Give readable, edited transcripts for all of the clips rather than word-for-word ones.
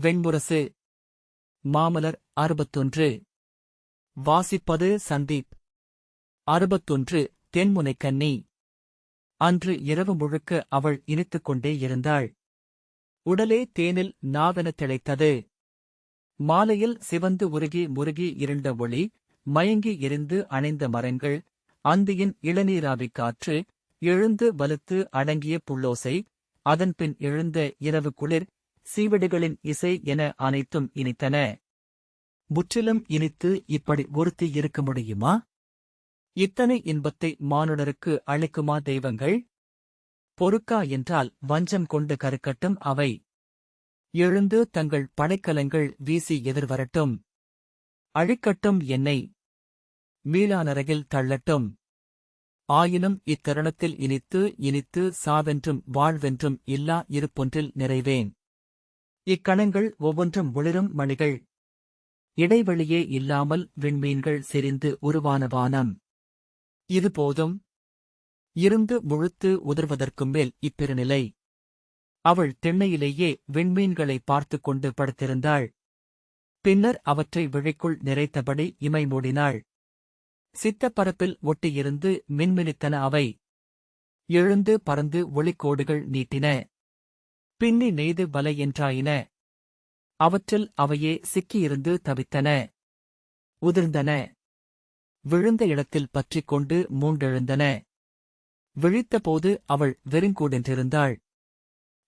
வெண்முரசு. மாமலர் 61. வாசிப்பது சந்தீப். 61. தென்முனைக்கன்னி. அன்று இரவு முழுக்க அவள் இனித்துக் கொண்டே இருந்தாள். உடலே தேனில் நாவெனத் திளைத்தது. மாலையில் சிவந்து உருகி முருகி இருண்ட ஒளி, மயங்கி எரிந்து அணைந்த மரங்கள், அந்தியின் இளநீராவிக் காற்று, எழுந்து வலுத்து அடங்கிய புள்ளோசை, அதன்பின் எழுந்த இரவு குளிர், சீவடிகளின் இசை என அனைத்தும் இனித்தன. முற்றிலும் இனித்து இப்படி ஒருத்தி இருக்க முடியுமா? இத்தனை இன்பத்தை மானுடருக்கு அளிக்குமா தெய்வங்கள்? பொறுக்கா என்றால் வஞ்சம் கொண்டு கருக்கட்டும் அவை. எழுந்து தங்கள் படைக்கலங்கள் வீசி எதிர்வரட்டும். அழிக்கட்டும் என்னை. மீளானரகில் தள்ளட்டும். ஆயினும் இத்தருணத்தில் இனித்து இனித்து சாவென்றும் வாழ்வென்றும் இல்லா இருப்பொன்றில் நிறைவேன். இக்கணங்கள் ஒவ்வொன்றும் ஒளிரும் மணிகள். இடைவெளியே இல்லாமல் விண்மீன்கள் செறிந்து உருவான வானம். இது போதும். இருந்து முழுத்து உதிர்வதற்கும் மேல் இப்பெருநிலை. அவள் திண்ணையிலேயே விண்மீன்களை பார்த்துக் கொண்டு படுத்திருந்தாள். பின்னர் அவற்றை விழிக்குள் நிறைத்தபடி இமை மூடினாள். சித்தப்பரப்பில் ஒட்டியிருந்து மின்மினித்தன அவை. எழுந்து பறந்து ஒளிக்கோடுகள் நீட்டின. பின்னி நெய்து வலை என்றாயின. அவற்றில் அவையே சிக்கியிருந்து தவித்தன. உதிர்ந்தன. விழுந்த இடத்தில் பற்றிக் கொண்டு மூண்டெழுந்தன. விழித்தபோது அவள் வெறுங்கூடென்றிருந்தாள்.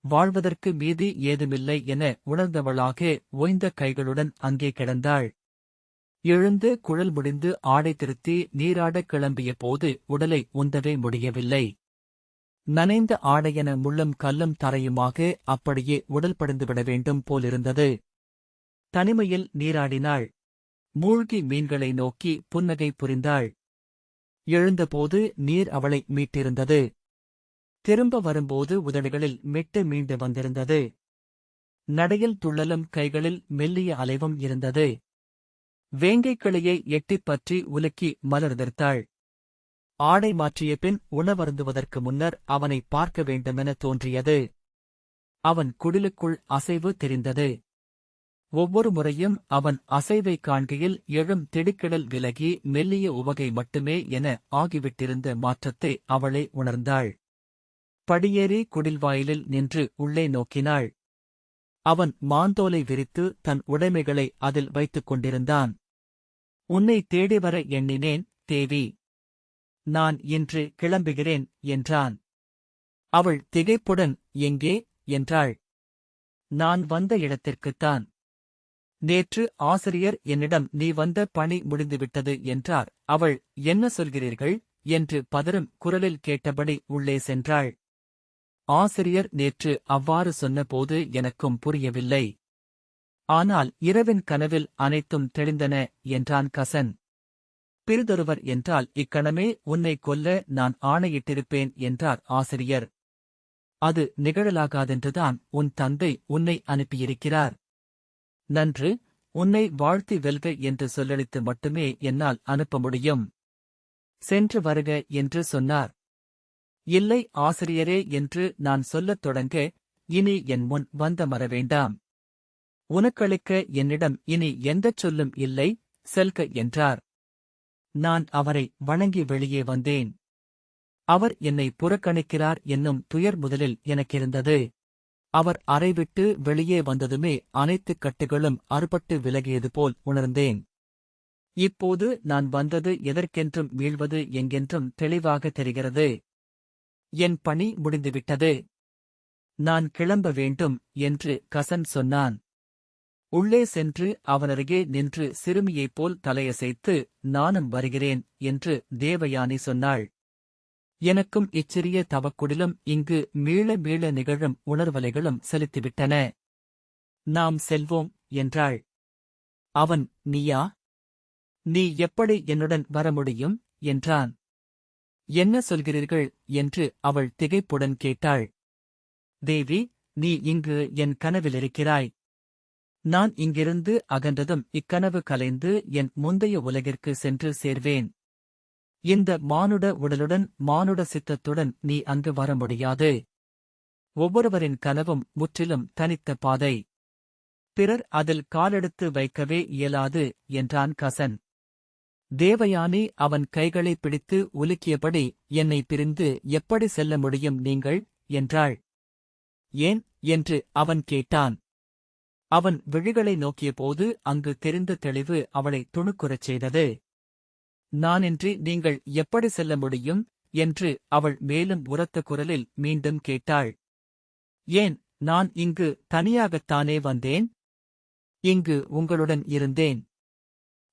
வாழ்வதற்கு மீதி ஏதுமில்லை என உணர்ந்தவளாக ஓய்ந்த கைகளுடன் அங்கே கிடந்தாள். எழுந்து குழல் முடிந்து ஆடை திருத்தி நீராடக் கிளம்பிய போது உடலை உந்தவே முடியவில்லை. நனைந்த ஆடையென முள்ளும் கல்லும் தரையுமாக அப்படியே உடல் படுந்துவிட வேண்டும் போலிருந்தது. தனிமையில் நீராடினாள். மூழ்கி மீன்களை நோக்கி புன்னகை புரிந்தாள். எழுந்தபோது நீர் அவளை மீட்டிருந்தது. திரும்ப வரும்போது உதடுகளில் மெட்டு மீண்டு வந்திருந்தது. நடையில் துள்ளலும் கைகளில் மெல்லிய அலைவும் இருந்தது. வேங்கைக் கிளையை எட்டிப் பற்றி உலுக்கி மலர்திர்த்தாள். ஆடை மாற்றிய பின் உணவருந்துவதற்கு முன்னர் அவனை பார்க்க வேண்டுமென தோன்றியது. அவன் குடிலுக்குள் அசைவு தெரிந்தது. ஒவ்வொரு முறையும் அவன் அசைவைக் காண்கையில் எழும் திடுக்கிடல் விலகி மெல்லிய உவகை மட்டுமே என ஆகிவிட்டிருந்த மாற்றத்தை அவளே உணர்ந்தாள். படியேறி குடில்வாயிலில் நின்று உள்ளே நோக்கினாள். அவன் மாந்தோலை விரித்து தன் உடைமைகளை அதில் வைத்துக் கொண்டிருந்தான். உன்னை தேடிவர எண்ணினேன் தேவி. நான் இன்று கிளம்புகிறேன் என்றான். அவள் திகைப்புடன் எங்கே என்றாள். நான் வந்த இடத்திற்குத்தான். நேற்று ஆசிரியர் என்னிடம் நீ வந்த பணி முடிந்துவிட்டது என்றார். அவள் என்ன சொல்கிறீர்கள் என்று பதறும் குரலில் கேட்டபடி உள்ளே சென்றாள். ஆசிரியர் நேற்று அவ்வாறு சொன்னபோது எனக்கும் புரியவில்லை. ஆனால் இரவின் கனவில் அனைத்தும் தெளிந்தன என்றான் கசன். பிறிதொருவர் என்றால் இக்கணமே உன்னை கொல்ல நான் ஆணையிட்டிருப்பேன் என்றார் ஆசிரியர். அது நிகழலாகாதென்றுதான் உன் தந்தை உன்னை அனுப்பியிருக்கிறார். நன்று, உன்னை வாழ்த்தி வெல்க என்று சொல்லளித்து மட்டுமே என்னால் அனுப்ப முடியும். சென்று வருக என்று சொன்னார். இல்லை ஆசிரியரே என்று நான் சொல்லத் தொடங்க, இனி என் முன் வந்த மறவேண்டாம். உனக்களிக்க என்னிடம் இனி எந்தச் சொல்லும் இல்லை, செல்க என்றார். நான் அவரை வணங்கி வெளியே வந்தேன். அவர் என்னை புறக்கணிக்கிறார் என்னும் துயர் முதலில் எனக்கிருந்தது. அவர் அறைவிட்டு வெளியே வந்ததுமே அனைத்துக் கட்டுகளும் அறுபட்டு விலகியது போல் உணர்ந்தேன். இப்போது நான் வந்தது எதற்கென்றும் வீழ்வது எங்கென்றும் தெளிவாக தெரிகிறது. என் பணி முடிந்துவிட்டது. நான் கிளம்ப வேண்டும் என்று கசன் சொன்னான். உள்ளே சென்று அவனருகே நின்று சிறுமியைப் போல் தலையசைத்து நானும் வருகிறேன் என்று தேவயானி சொன்னாள். எனக்கும் இச்சிறிய தவக்குடிலும் இங்கு மீள மீள நிகழும் உணர்வலைகளும் செலுத்திவிட்டன. நாம் செல்வோம் என்றாள். அவன் நீயா? நீ எப்படி என்னுடன் வர முடியும் என்றான். என்ன சொல்கிறீர்கள் என்று அவள் திகைப்புடன் கேட்டாள். தேவி, நீ இங்கு என் கனவிலிருக்கிறாய். நான் இங்கிருந்து அகன்றதும் இக்கனவு கலைந்து என் முந்தைய உலகிற்கு சென்று சேர்வேன். இந்த மானுட உடலுடன் மானுட சித்தத்துடன் நீ அங்கு வர முடியாது. ஒவ்வொருவரின் கனவும் முற்றிலும் தனித்த பாதை. பிறர் அதில் காலெடுத்து வைக்கவே இயலாது என்றான் கசன். தேவயானி அவன் கைகளை பிடித்து உலுக்கியபடி, என்னை பிரிந்து எப்படி செல்ல முடியும் நீங்கள் என்றாள். ஏன் என்று அவன் கேட்டான். அவன் விழிகளை நோக்கியபோது அங்கு தெரிந்த தெளிவு அவளை துணுக்குறச் செய்தது. நானின்றி நீங்கள் எப்படி செல்ல முடியும் என்று அவள் மேலும் உரத்த குரலில் மீண்டும் கேட்டாள். ஏன், நான் இங்கு தனியாகத்தானே வந்தேன்? இங்கு உங்களுடன் இருந்தேன்.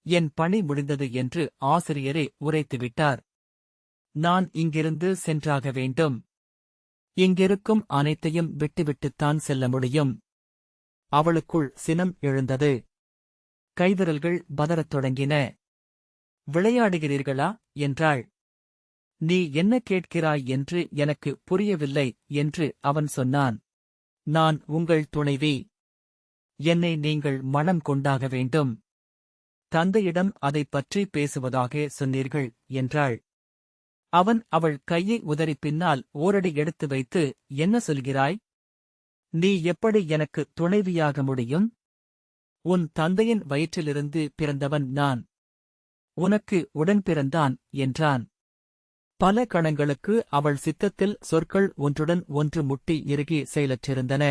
என் பணி முடிந்தது என்று ஆசிரியரே உரைத்துவிட்டார். நான் இங்கிருந்து சென்றாக வேண்டும். இங்கிருக்கும் அனைத்தையும் விட்டுவிட்டுத்தான் செல்ல முடியும். அவளுக்குள் சினம் எழுந்தது. கைவிரல்கள் பதறத் தொடங்கின. விளையாடுகிறீர்களா என்றாள். நீ என்ன கேட்கிறாய் என்று எனக்கு புரியவில்லை என்று அவன் சொன்னான். நான் உங்கள் துணைவி. என்னை நீங்கள் மணம் கொண்டாக வேண்டும். தந்தையிடம் அதைப் பற்றி பேசுவதாக சொன்னீர்கள் என்றாள். அவன் அவள் கையை உதறி பின்னால் ஓரடி எடுத்து வைத்து, என்ன சொல்கிறாய்? நீ எப்படி எனக்கு துணைவியாக முடியும்? உன் தந்தையின் வயிற்றிலிருந்து பிறந்தவன் நான். உனக்கு உடன்பிறந்தான் என்றான். பல கணங்களுக்கு அவள் சித்தத்தில் சொற்கள் ஒன்றுடன் ஒன்று முட்டி இறுகி செயலற்றிருந்தன.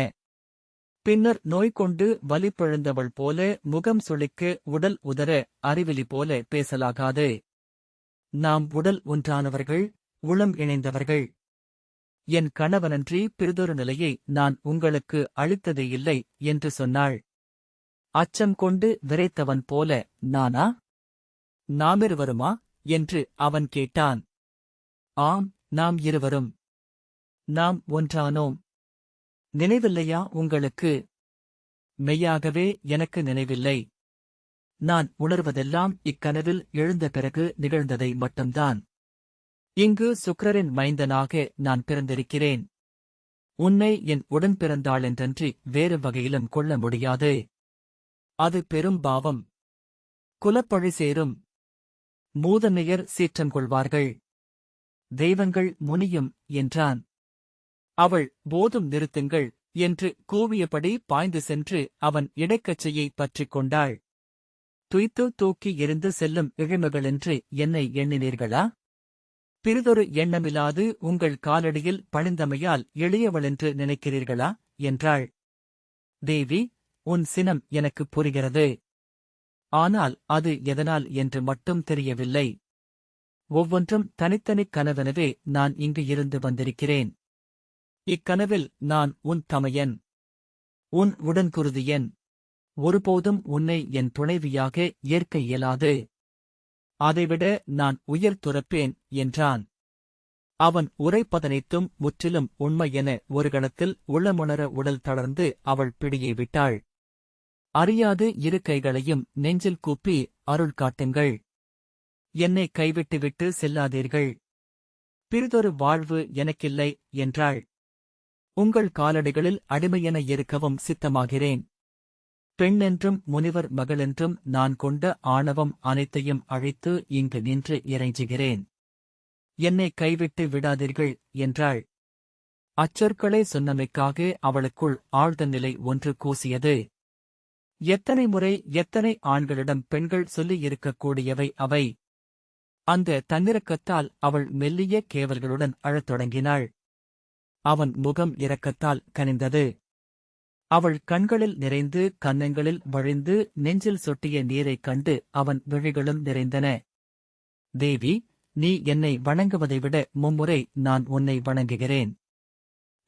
பின்னர் நோய் கொண்டு வலிப்பிழந்தவள் போல முகம் சுளிக்க உடல் உதற அறிவிலி போல பேசலாகாது. நாம் உடல் ஒன்றானவர்கள், உளம் இணைந்தவர்கள். என் கணவனன்றி பிறிதொரு நிலையை நான் உங்களுக்கு அளித்ததே இல்லை என்று சொன்னாள். அச்சம் கொண்டு விரைத்தவன் போல, நானா? நாமிருவருமா என்று அவன் கேட்டான். ஆம், நாம் இருவரும். நாம் ஒன்றானோம். நினைவில்லையா உங்களுக்கு? மெய்யாகவே எனக்கு நினைவில்லை. நான் உணர்வதெல்லாம் இக்கனவில் எழுந்த பிறகு நிகழ்ந்ததை மட்டும்தான். இங்கு சுக்கிரரின் மைந்தனாக நான் பிறந்திருக்கிறேன். உன்னை என் உடன் பிறந்தாளென்றன்றி வேறு வகையிலும் கொள்ள முடியாது. அது பெரும் பாவம். குலப்பழி சேரும். மூதமையர் சீற்றம் கொள்வார்கள். தெய்வங்கள் முனியும் என்றான். அவள், போதும் நிறுத்துங்கள் என்று கூவியபடி பாய்ந்து சென்று அவன் இடைக்கச்சையை பற்றிக் கொண்டாள். துய்த்து தூக்கி எரிந்து செல்லும் இழிமகளென்று என்னை எண்ணினீர்களா? பிறிதொரு எண்ணமில்லாது உங்கள் காலடியில் பணிந்தமையால் எளியவளென்று நினைக்கிறீர்களா என்றாள். தேவி, உன் சினம் எனக்கு புரிகிறது. ஆனால் அது எதனால் என்று மட்டும் தெரியவில்லை. ஒவ்வொன்றும் தனித்தனிக் கனவெனவே நான் இங்கு இருந்து வந்திருக்கிறேன். இக்கனவில் நான் உன் தமையன், உன் உடன்குருதியன். ஒருபோதும் உன்னை என் துணைவியாக ஏற்க இயலாது. அதைவிட நான் உயிர் துறப்பேன் என்றான். அவன் உரைப்பதனைத்தும் முற்றிலும் உண்மை என ஒரு கணத்தில் உள்ளமுணர உடல் தளர்ந்து அவள் பிடியை விட்டாள். அறியாது இரு கைகளையும் நெஞ்சில் கூப்பி, அருள் காட்டுங்கள். என்னை கைவிட்டுவிட்டு செல்லாதீர்கள். பிறிதொரு வாழ்வு எனக்கில்லை என்றாள். உங்கள் காலடிகளில் அடிமையென இருக்கவும் சித்தமாகிறேன். பெண்ணென்றும் முனிவர் மகளென்றும் நான் கொண்ட ஆணவம் அனைத்தையும் அழித்து இங்கு நின்று இறைஞ்சுகிறேன். என்னை கைவிட்டு விடாதீர்கள் என்றாள். அச்சொற்களை சொன்னமைக்காக அவளுக்குள் ஆழ்ந்த நிலை ஒன்று கூசியது. எத்தனை முறை எத்தனை ஆண்களிடம் பெண்கள் சொல்லியிருக்கக்கூடியவை அவை! அந்த தன்னிறக்கத்தால் அவள் மெல்லிய கேவல்களுடன் அழத் தொடங்கினாள். அவன் முகம் இரக்கத்தால் கனிந்தது. அவள் கண்களில் நிறைந்து கன்னங்களில் வழிந்து நெஞ்சில் சொட்டிய நீரைக் கண்டு அவன் விழிகளும் நிறைந்தன. தேவி, நீ என்னை வணங்குவதை விட மும்முறை நான் உன்னை வணங்குகிறேன்.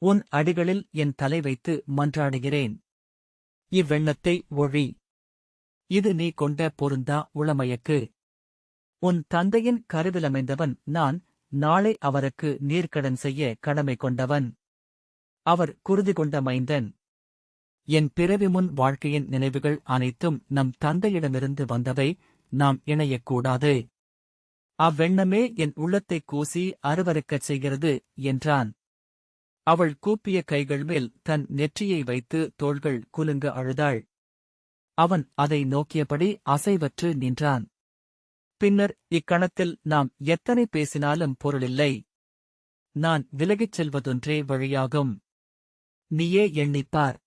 உன் அடிகளில் என் தலை வைத்து மன்றாடுகிறேன். இவ்வெண்ணத்தை ஒழி. இது நீ கொண்ட பொருந்தா உளமயக்கு. உன் தந்தையின் கருவிலமைந்தவன் நான். நாளை அவருக்கு நீர்க்கடன் செய்ய கடமை கொண்டவன். அவர் குருதி கொண்ட மைந்தன். என் பிறவி முன் வாழ்க்கையின் நினைவுகள் அனைத்தும் நம் தந்தையிடமிருந்து வந்தவை. நாம் இணையக்கூடாது. அவ்வெண்ணமே என் உள்ளத்தைக் கூசி அருவருக்கச் செய்கிறது என்றான். அவள் கூப்பிய கைகள் மேல் தன் நெற்றியை வைத்து தோள்கள் குலுங்க அழுதாள். அவன் அதை நோக்கியபடி அசைவற்று நின்றான். பின்னர், இக்கணத்தில் நாம் எத்தனை பேசினாலும் பொருளில்லை. நான் விலகிச் செல்வதொன்றே வழியாகும். நீயே எண்ணிப்பார்.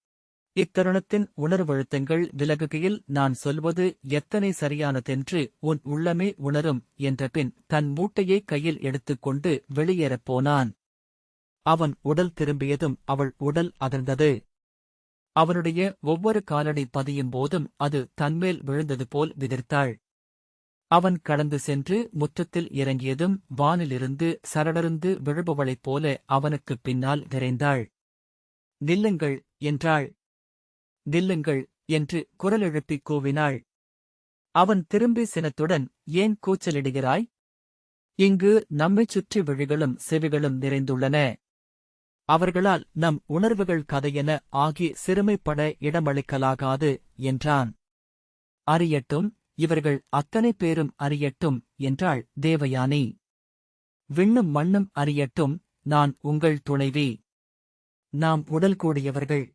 இத்தருணத்தின் உணர்வழுத்தங்கள் விலகுகையில் நான் சொல்வது எத்தனை சரியானதென்று உன் உள்ளமே உணரும் என்றபின் தன் மூட்டையை கையில் எடுத்துக்கொண்டு வெளியேறப் போனான். அவன் உடல் திரும்பியதும் அவள் உடல் அதிர்ந்தது. அவனுடைய ஒவ்வொரு காலடி பதியும் போதும் அது தன்மேல் விழுந்தது போல் விதிர்த்தாள். அவன் கடந்து சென்று முற்றத்தில் இறங்கியதும் வானிலிருந்து சரடருந்து விழுபவளைப் போல அவனுக்குப் பின்னால் விரைந்தாள். நில்லுங்கள் என்றாள். நில்லுங்கள் என்று குரல் எழுப்பிக் கூவினாள். அவன் திரும்பி சினத்துடன், ஏன் கூச்சலிடுகிறாய்? இங்கு நம்மைச் சுற்றி விழிகளும் செவிகளும் நிறைந்துள்ளன. அவர்களால் நம் உணர்வுகள் கதையென ஆகி சிறுமைப்பட இடமளிக்கலாகாது என்றான். அறியட்டும், இவர்கள் அத்தனை பேரும் அறியட்டும் என்றாள் தேவயானி. விண்ணும் மண்ணும் அறியட்டும், நான் உங்கள் துணைவி. நாம் உடல் கூடியவர்கள்.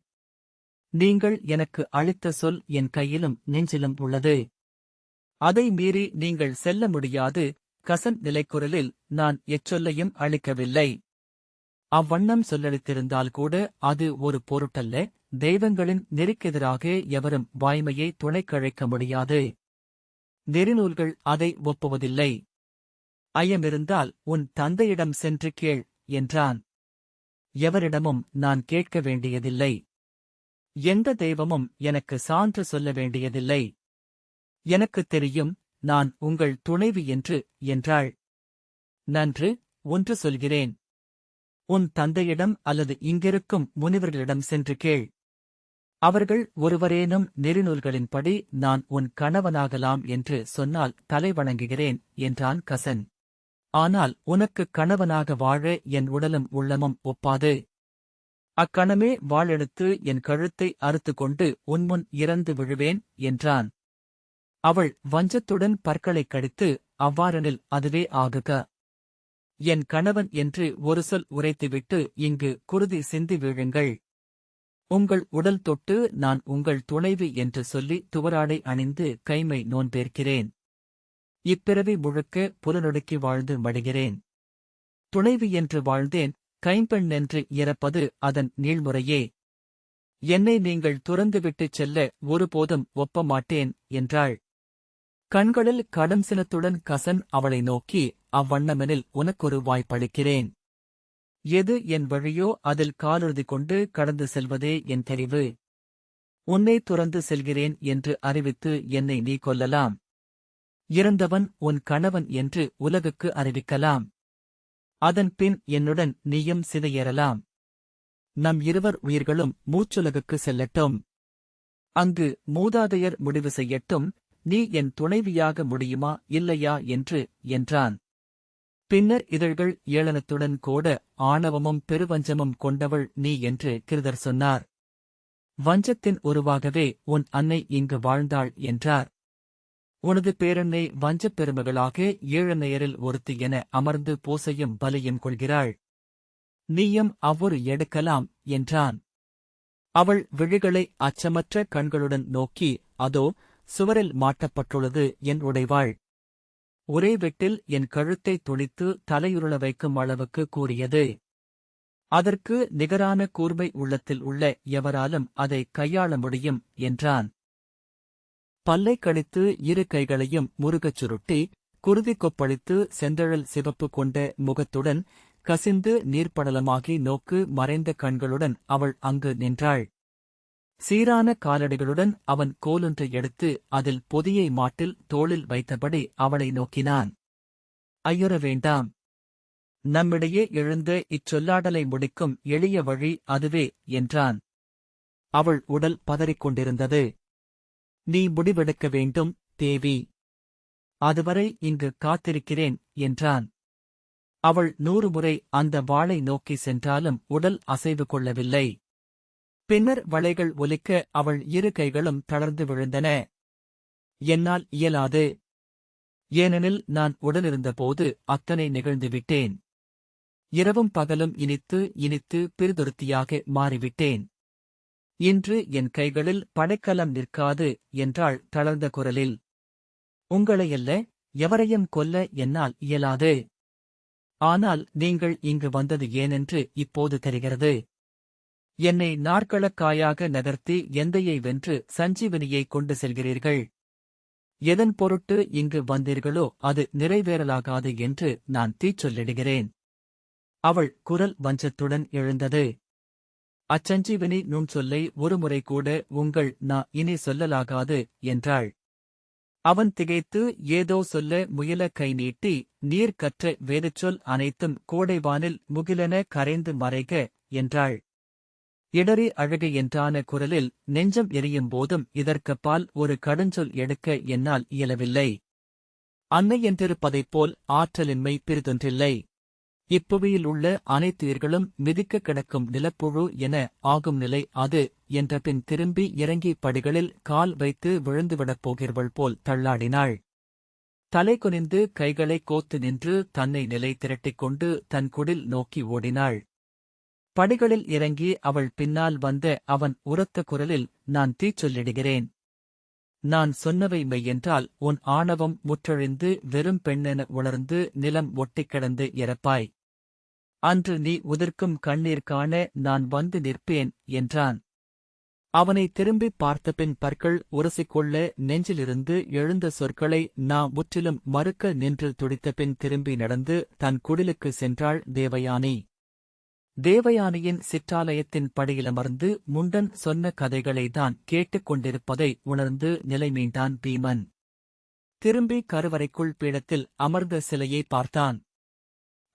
நீங்கள் எனக்கு அளித்த சொல் என் கையிலும் நெஞ்சிலும் உள்ளது. அதை மீறி நீங்கள் செல்ல முடியாது. கசன் நிலைக்குரலில் நான் எச்சொல்லையும் அளிக்கவில்லை. அவ்வண்ணம் சொல்லளித்திருந்தால் கூட அது ஒரு பொருட்டல்ல. தெய்வங்களின் நெறிக்கெதிராக எவரும் வாய்மையை துணைக்கழைக்க முடியாது. நெறிநூல்கள் அதை ஒப்புவதில்லை. ஐயமிருந்தால் உன் தந்தையிடம் சென்று கேள் என்றான். எவரிடமும் நான் கேட்க வேண்டியதில்லை. எந்த தெய்வமும் எனக்கு சான்று சொல்ல வேண்டியதில்லை. எனக்குத் தெரியும், நான் உங்கள் துணைவி என்றாள். நன்று, ஒன்று சொல்கிறேன். உன் தந்தையிடம் அல்லது இங்கிருக்கும் முனிவர்களிடம் சென்று கேள். அவர்கள் ஒருவரேனும் நெறிநூல்களின்படி நான் உன் கணவனாகலாம் என்று சொன்னால் தலை வணங்குகிறேன் என்றான் கசன். ஆனால் உனக்கு கணவனாக வாழ என் உடலும் உள்ளமும் ஒப்பாது. அக்கணமே வாளெடுத்து என் கழுத்தை அறுத்துக்கொண்டு உன்முன் இறந்து விழுவேன் என்றான். அவள் வஞ்சத்துடன் பற்களைக் கடித்து, அவ்வாறெனில் அதுவே ஆகுக. என் கணவன் என்று ஒரு சொல் உரைத்துவிட்டு இங்கு குருதி சிந்தி வீழுங்கள். உங்கள் உடல் தொட்டு நான் உங்கள் துணைவி என்று சொல்லி துவராடை அணிந்து கைமை நோன்பேற்கிறேன். இப்பிறவி முழுக்க புலனொடுக்கி வாழ்ந்து மடிகிறேன். துணைவி என்று வாழ்ந்தேன், கைம்பெண் என்று இறப்பது அதன் நீள்முறையே. என்னை நீங்கள் துறந்துவிட்டுச் செல்ல ஒருபோதும் ஒப்பமாட்டேன் என்றாள். கண்களில் கடும் சினத்துடன் கசன் அவளை நோக்கி, அவ்வண்ணமெனில் உனக்கொரு வாய்ப்பளிக்கிறேன். எது என் வழியோ அதில் காலுறுதி கொண்டு கடந்து செல்வதே என் தெரிவு. உன்னை துறந்து செல்கிறேன் என்று அறிவித்து என்னை நீ கொல்லலாம். இறந்தவன் உன் கணவன் என்று உலகுக்கு அறிவிக்கலாம். அதன்பின் என்னுடன் நீயும் சிதையேறலாம். நம் இருவர் உயிர்களும் மூச்சுலகுக்கு செல்லட்டும். அங்கு மூதாதையர் முடிவு செய்யட்டும், நீ என் துணைவியாக முடியுமா இல்லையா என்றான். பின்னர் இதழ்கள் ஏளனத்துடன் கோட, ஆணவமும் பெருவஞ்சமும் கொண்டவள் நீ என்று கிருதர் சொன்னார். வஞ்சத்தின் உருவாகவே உன் அன்னை இங்கு வாழ்ந்தாள் என்றார். உனது பேரன்னை வஞ்சப் பெருமகளாக ஏழனையரில் ஒருத்தி என அமர்ந்து பூசையும் பலியும் கொள்கிறாள். நீயும் அவ்வொரு எடுக்கலாம் என்றான். அவள் விழிகளை அச்சமற்ற கண்களுடன் நோக்கி, அதோ சுவரில் மாட்டப்பட்டுள்ளது என் உடைவாள். ஒரே வெட்டில் என் கழுத்தை துணித்து தலையுருள வைக்கும் அளவுக்கு கூறியது. அதற்கு நிகரான கூர்மை உள்ளத்தில் உள்ள எவராலும் அதை கையாள முடியும் என்றான். பல்லை கடித்து இரு கைகளையும் முருகச் சுருட்டி, குருதி கொப்பளித்து செந்தழல் சிவப்பு கொண்ட முகத்துடன் கசிந்து நீர்ப்படலமாகி நோக்கு மறைந்த கண்களுடன் அவள் அங்கு நின்றாள். சீரான காலடிகளுடன் அவன் கோலொன்றை எடுத்து அதில் பொதியை மாட்டில் தோளில் வைத்தபடி அவளை நோக்கினான். ஐயுற வேண்டாம். நம்மிடையே எழுந்த இச்சொல்லாடலை முடிக்கும் எளிய வழி அதுவே என்றான். அவள் உடல் பதறிக்கொண்டிருந்தது. நீ முடிவெடுக்க வேண்டும் தேவி. அதுவரை இங்கு காத்திருக்கிறேன் என்றான். அவள் 100 முறை அந்த வாளை நோக்கி சென்றாலும் உடல் அசைவு கொள்ளவில்லை. பின்னர் வளைகள் ஒலிக்க அவள் இரு கைகளும் தளர்ந்து விழுந்தன. என்னால் இயலாது. ஏனெனில் நான் உடனிருந்தபோது அத்தனை நிகழ்ந்துவிட்டேன். இரவும் பகலும் இனித்து இனித்து பிரிதுருத்தியாக மாறிவிட்டேன். இன்று என் கைகளில் படைக்கலம் நிற்காது என்றாள் தளர்ந்த குரலில். உங்களையல்ல, எவரையும் கொல்ல என்னால் இயலாது. ஆனால் நீங்கள் இங்கு வந்தது ஏனென்று இப்போது தெரிகிறது. என்னை நாற்களக்காயாக நகர்த்தி எந்தையை வென்று சஞ்சீவனியை கொண்டு செல்கிறீர்கள். எதன் பொருட்டு இங்கு வந்தீர்களோ அது நிறைவேறலாகாது என்று நான் தீச்சொல்லிடுகிறேன். அவள் குரல் வஞ்சத்துடன் எழுந்தது. அச்சஞ்சீவனி நுண்சொல்லை ஒருமுறை கூட உங்கள் நான் இனி சொல்லலாகாது என்றாள். அவன் திகைத்து ஏதோ சொல்ல முயல கை நீட்டி, நீர் கற்ற வேதச்சொல் அனைத்தும் கோடைவானில் முகிலென கரைந்து மறைக என்றாள். இடறி அழுக என்றான குரலில் நெஞ்சம் எரியும் போதும் இதற்கப்பால் ஒரு கடுஞ்சொல் எடுக்க என்னால் இயலவில்லை. அன்னை என்றிருப்பதைப் போல் ஆற்றலின்மை பிறிதொன்றில்லை. இப்புவியில் உள்ள அனைத்து உயிர்களும் மிதிக்க கிடக்கும் நிலப்புழு என ஆகும் நிலை அது என்றபின் திரும்பி இறங்கி படிகளில் கால் வைத்து விழுந்துவிடப் போகிறவள் போல் தள்ளாடினாள். தலை குனிந்து கைகளை கோத்து நின்று தன்னை நிலை திரட்டிக் கொண்டு தன் குடில் நோக்கி ஓடினாள். படிகளில் இறங்கி அவள் பின்னால் வந்த அவன் உரத்த குரலில், நான் தீச்சொல்லிடுகிறேன். நான் சொன்னவை மெய்யென்றால் உன் ஆணவம் முற்றழிந்து வெறும் பெண்ணென உணர்ந்து நிலம் ஒட்டிக் கிடந்து இறப்பாய். அன்று நீ உதிர்க்கும் கண்ணீர் காண நான் வந்து நிற்பேன் என்றான். அவனை திரும்பிப் பார்த்தபின் பற்கள் உரசிக்கொள்ள நெஞ்சிலிருந்து எழுந்த சொற்களை முற்றிலும் மறுக்க நின்று துடித்தபின் திரும்பி நடந்து தன் குடிலுக்கு சென்றாள் தேவயானி. தேவயானியின் சிற்றாலயத்தின் படியிலமர்ந்து முண்டன் சொன்ன கதைகளைதான் கேட்டுக் கொண்டிருப்பதை உணர்ந்து நிலை மீண்டான் பீமன். திரும்பி கருவறைக்குள் பீடத்தில் அமர்ந்த சிலையை பார்த்தான்.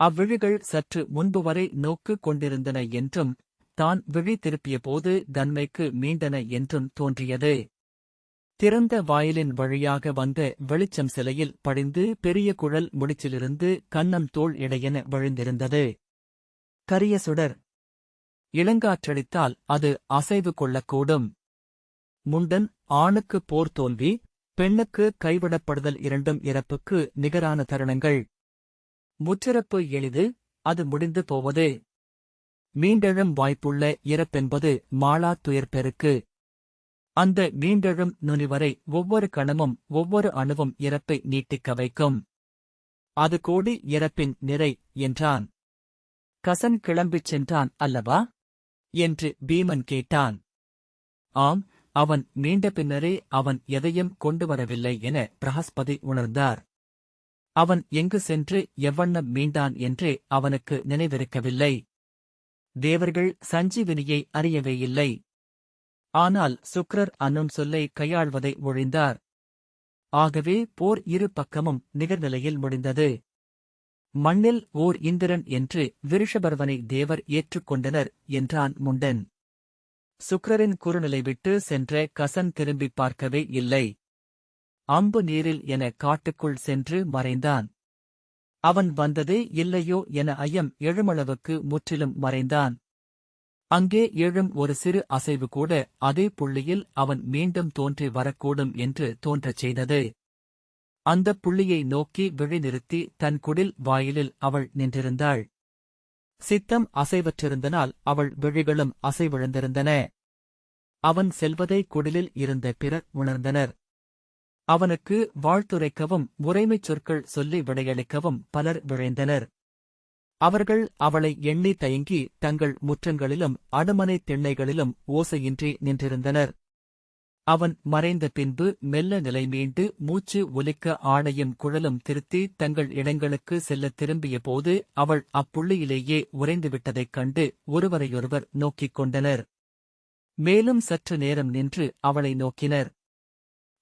அவ்விழிகள் சற்று முன்பு வரை நோக்கு கொண்டிருந்தன என்றும் தான் விழி திருப்பியபோது தன்மைக்கு மீண்டன என்றும் தோன்றியது. திறந்த வாயிலின் வழியாக வந்த வெளிச்சம் சிலையில் படிந்து பெரிய குழல் முடிச்சிலிருந்து கன்னம் தோள் இடையென விழுந்திருந்தது. கரிய சுடர். இளங்காற்றடித்தால் அது அசைவு கொள்ளக்கூடும். முண்டன் ஆணுக்கு போர் தோல்வி, பெண்ணுக்கு கைவிடப்படுதல் இரண்டும் இறப்புக்கு நிகரான தருணங்கள். முற்றிறப்பு எளிது, அது முடிந்து போவது. மீண்டெழும் வாய்ப்புள்ள இறப்பென்பது மாளா துயர்பெருக்கு. அந்த மீண்டெழும் நுனிவரை ஒவ்வொரு கணமும் ஒவ்வொரு அணுவும் இறப்பை நீட்டிக்க வைக்கும். அது கோடி இறப்பின் நிறை என்றான். கசன் கிளம்பிச் சென்றான் அல்லவா என்று பீமன் கேட்டான். ஆம், அவன் மீண்ட பின்னரே அவன் எதையும் கொண்டு வரவில்லை என பிரஹஸ்பதி உணர்ந்தார். அவன் எங்கு சென்று எவ்வண்ணம் மீண்டான் என்றே அவனுக்கு நினைவிருக்கவில்லை. தேவர்கள் சஞ்சீவினியை அறியவே இல்லை. ஆனால் சுக்கிரர் அன்னும் சொல்லை கையாள்வதை ஒழிந்தார். ஆகவே போர் இரு பக்கமும் நிகர்நிலையில் முடிந்தது. மண்ணில் ஓர் இந்திரன் என்று விருஷபர்வனை தேவர் ஏற்றுக்கொண்டனர் என்றான் முண்டன். சுக்கிரரின் குறுநிலை விட்டு சென்ற கசன் திரும்பிப் பார்க்கவே இல்லை. அம்பு நீரில் என காட்டுக்குள் சென்று மறைந்தான். அவன் வந்ததே இல்லையோ என ஐயம் எழுமளவுக்கு முற்றிலும் மறைந்தான். அங்கே எழும் ஒரு சிறு அசைவு கூட அதே புள்ளியில் அவன் மீண்டும் தோன்றி வரக்கூடும் என்று தோன்றச் செய்தது. அந்தப் புள்ளியை நோக்கி விழி நிறுத்தி தன் குடில் வாயிலில் அவள் நின்றிருந்தாள். சித்தம் அசைவற்றிருந்தனால் அவள் விழிகளும் அசைவிழந்திருந்தன. அவன் செல்வதை குடிலில் இருந்த பிறர் உணர்ந்தனர். அவனுக்கு வாழ்த்துரைக்கவும் முறைமைச் சொற்கள் சொல்லி விடையளிக்கவும் பலர் விழைந்தனர். அவர்கள் அவளை எண்ணி தயங்கி தங்கள் முற்றங்களிலும் அடுமனைத் திண்ணைகளிலும் ஓசையின்றி நின்றிருந்தனர். அவன் மறைந்த பின்பு மெல்ல நிலை மீண்டு மூச்சு ஒலிக்க ஆணையும் குழலும் திருத்தி தங்கள் இடங்களுக்கு செல்லத் திரும்பிய போது அவள் அப்புள்ளியிலேயே உறைந்துவிட்டதைக் கண்டு ஒருவரையொருவர் நோக்கிக் கொண்டனர். மேலும் சற்று நேரம் நின்று அவளை நோக்கினர்.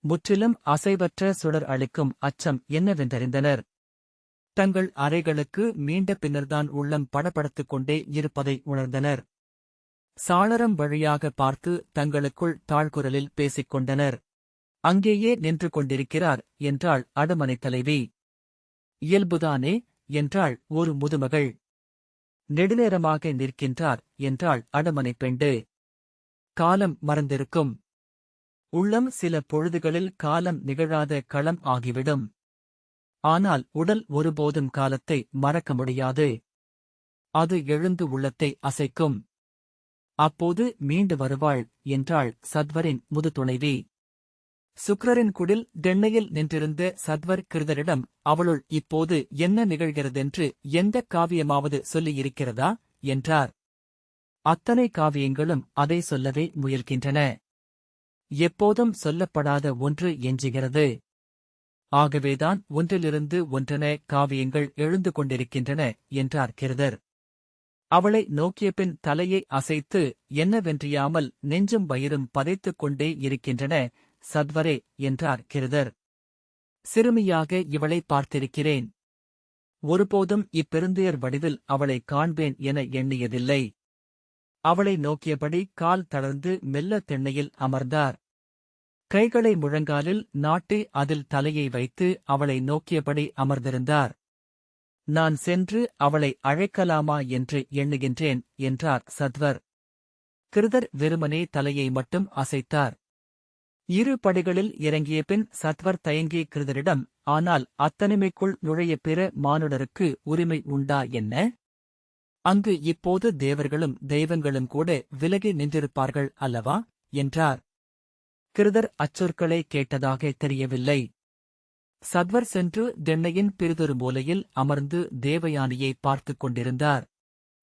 முற்றிலும் அசைவற்ற சுடர் அளிக்கும் அச்சம் என்னவென்றறிந்தனர். தங்கள் அறைகளுக்கு மீண்ட பின்னர்தான் உள்ளம் படபடத்துக் கொண்டே இருப்பதை உணர்ந்தனர். சாளரம் வழியாக பார்த்து தங்களுக்குள் தாழ்குரலில் பேசிக் கொண்டனர். அங்கேயே நின்று கொண்டிருக்கிறார் என்றாள் அடுமனைத் தலைவி. இயல்புதானே என்றாள் ஒரு முதுமகள். நெடுநேரமாக நிற்கின்றார் என்றாள் அடுமனைப் பெண்டு. காலம் மறந்திருக்கும். உள்ளம் சில பொழுதுகளில் காலம் நிகழாத களம் ஆகிவிடும். ஆனால் உடல் ஒருபோதும் காலத்தை மறக்க முடியாது. அது எழுந்து உள்ளத்தை அசைக்கும். அப்போது மீண்டு வருவாள் என்றாள் சத்வரின் முதுதுணைவி. சுக்கிரரின் குடில் தென்னையில் நின்றிருந்த சத்வர் கிருதரிடம் அவளுள் இப்போது என்ன நிகழ்கிறதென்று எந்தக் காவியமாவது சொல்லியிருக்கிறதா என்றார். அத்தனை காவியங்களும் அதை சொல்லவே முயல்கின்றன. எப்போதும் சொல்லப்படாத ஒன்று எஞ்சுகிறது. ஆகவேதான் ஒன்றிலிருந்து ஒன்றென காவியங்கள் எழுந்து கொண்டிருக்கின்றன என்றார் கிருதர். அவளை நோக்கியபின் தலையை அசைத்து என்னவென்றியாமல் நெஞ்சும் வயிறும் பதைத்துக் கொண்டே இருக்கின்றன சத்வரே என்றார் கிருதர். சிறுமியாக இவளை பார்த்திருக்கிறேன். ஒருபோதும் இப்பெருந்துயர் வடிவில் அவளை காண்பேன் என எண்ணியதில்லை. அவளை நோக்கியபடி கால் தளர்ந்து மெல்ல திண்ணையில் அமர்ந்தார். கைகளை முழங்காலில் நாட்டி அதில் தலையை வைத்து அவளை நோக்கியபடி அமர்ந்திருந்தார். நான் சென்று அவளை அழைக்கலாமா என்று எண்ணுகின்றேன் என்றார் சத்வர். கிருதர் வெறுமனே தலையை மட்டும் அசைத்தார். இரு படிகளில் இறங்கிய பின் சத்வர் தயங்கி கிருதரிடம், ஆனால் அத்தனிமைக்குள் நுழைய பிற மானுடருக்கு உரிமை உண்டா என்ன? அங்கு இப்போது தேவர்களும் தெய்வங்களும் கூட விலகி நின்றிருப்பார்கள் அல்லவா என்றார். கிருதர் அச்சொற்களை கேட்டதாக தெரியவில்லை. சத்வர் சென்று திண்ணையின் பிறிதொரு மூலையில் அமர்ந்து தேவயானியை பார்த்துக் கொண்டிருந்தார்.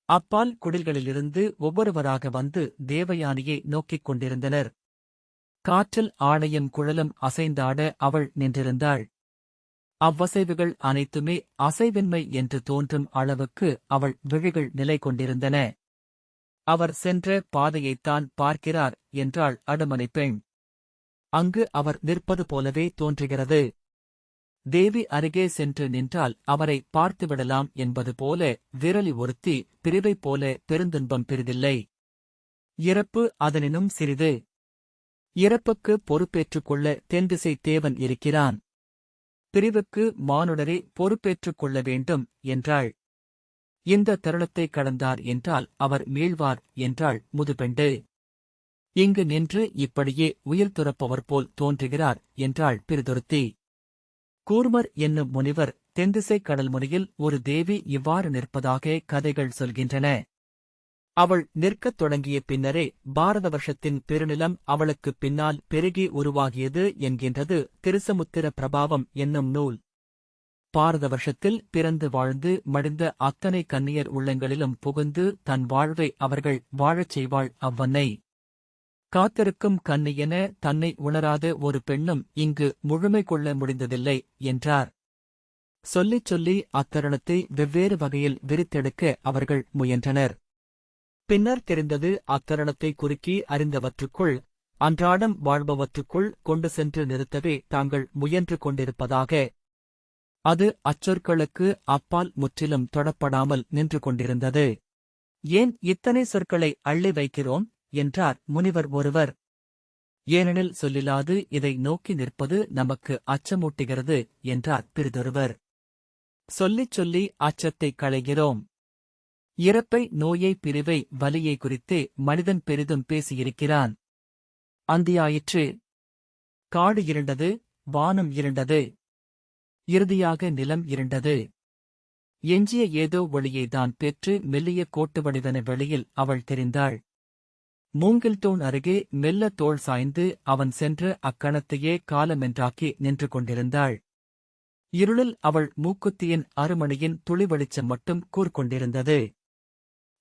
அப்பால் குடில்களிலிருந்து ஒவ்வொருவராக வந்து தேவயானியை நோக்கிக் கொண்டிருந்தனர். காற்றில் ஆணையும் குழலும் அசைந்தாட அவள் நின்றிருந்தாள். அவ்வசைவுகள் அனைத்துமே அசைவின்மை என்று தோன்றும் அளவுக்கு அவள் விழிகள் நிலை கொண்டிருந்தன. அவர் சென்ற பாதையைத்தான் பார்க்கிறார் என்றாள் அடுமனைப் பெண். அங்கு அவர் நிற்பது போலவே தோன்றுகிறது. தேவி அருகே சென்று நின்றால் அவரை பார்த்துவிடலாம் என்பது போல விரலி ஒருத்தி பிரிவைப் போல பெருந்துன்பம் பெரிதில்லை. இறப்பு அதனினும் சிறிது. இறப்புக்கு பொறுப்பேற்றுக் கொள்ள தென்திசை தேவன் இருக்கிறான். பிரிவுக்கு மானுடரே பொறுப்பேற்றுக் கொள்ள வேண்டும் என்றாள். இந்த தருணத்தை கடந்தார் என்றால் அவர் மீள்வார் என்றாள் முதுபெண்டு. இங்கு நின்று இப்படியே உயிர் துறப்பவர் போல் தோன்றுகிறார் என்றாள் பிறிதொருத்தி. கூர்மர் என்னும் முனிவர் தென்திசைக் கடல் முனையில் ஒரு தேவி இவ்வாறு நிற்பதாக கதைகள் சொல்கின்றன. அவள் நிற்கத் தொடங்கிய பின்னரே பாரத வருஷத்தின் பெருநிலம் அவளுக்குப் பின்னால் பெருகி உருவாகியது என்கின்றது திருசமுத்திர பிரபாவம் என்னும் நூல். பாரத வருஷத்தில் பிறந்து வாழ்ந்து மடிந்த அத்தனை கன்னியர் உள்ளங்களிலும் புகுந்து தன் வாழ்வை அவர்கள் வாழச் செய்வாள் அவ்வன்னை. காத்திருக்கும் கன்னியென தன்னை உணராத ஒரு பெண்ணும் இங்கு முழுமை கொள்ள முடிந்ததில்லை என்றார். சொல்லிச் சொல்லி அத்தருணத்தை வெவ்வேறு வகையில் விரித்தெடுக்க அவர்கள் முயன்றனர். பின்னர் தெரிந்தது அத்தருணத்தை குறுக்கி அறிந்தவற்றுக்குள், அன்றாடம் வாழ்பவற்றுக்குள் கொண்டு சென்று நிறுத்தவே தாங்கள் முயன்று கொண்டிருப்பதாக. அது அச்சொற்களுக்கு அப்பால் முற்றிலும் தொடப்படாமல் நின்று கொண்டிருந்தது. ஏன் இத்தனை சொற்களை அள்ளி வைக்கிறோம் என்றார் முனிவர் ஒருவர். ஏனெனில் சொல்லிலாது இதை நோக்கி நிற்பது நமக்கு அச்சமூட்டுகிறது என்றார் பிறிதொருவர். சொல்லிச் சொல்லி அச்சத்தைக் களைகிறோம். இறப்பை, நோயை, பிரிவை, வலியை குறித்தே மனிதன் பெரிதும் பேசியிருக்கிறான். அந்தியாயிற்று. காடு இருண்டது, வானம் இருண்டது. இறுதியாக நிலம் இருண்டது. எஞ்சிய ஏதோ ஒளியைதான் பெற்று மெல்லிய கோட்டு வடிவன வெளியில் அவள் தெரிந்தாள். மூங்கில்தூண் அருகே மெல்ல தோள் சாய்ந்து அவன் சென்று அக்கணத்தையே காலமென்றாக்கி நின்று கொண்டிருந்தாள். இருளில் அவள் மூக்குத்தியின் அருமணியின் துளி வெளிச்சம் மட்டும் கூர்கொண்டிருந்தது.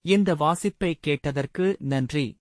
இந்த வாசிப்பை கேட்டதற்கு நன்றி.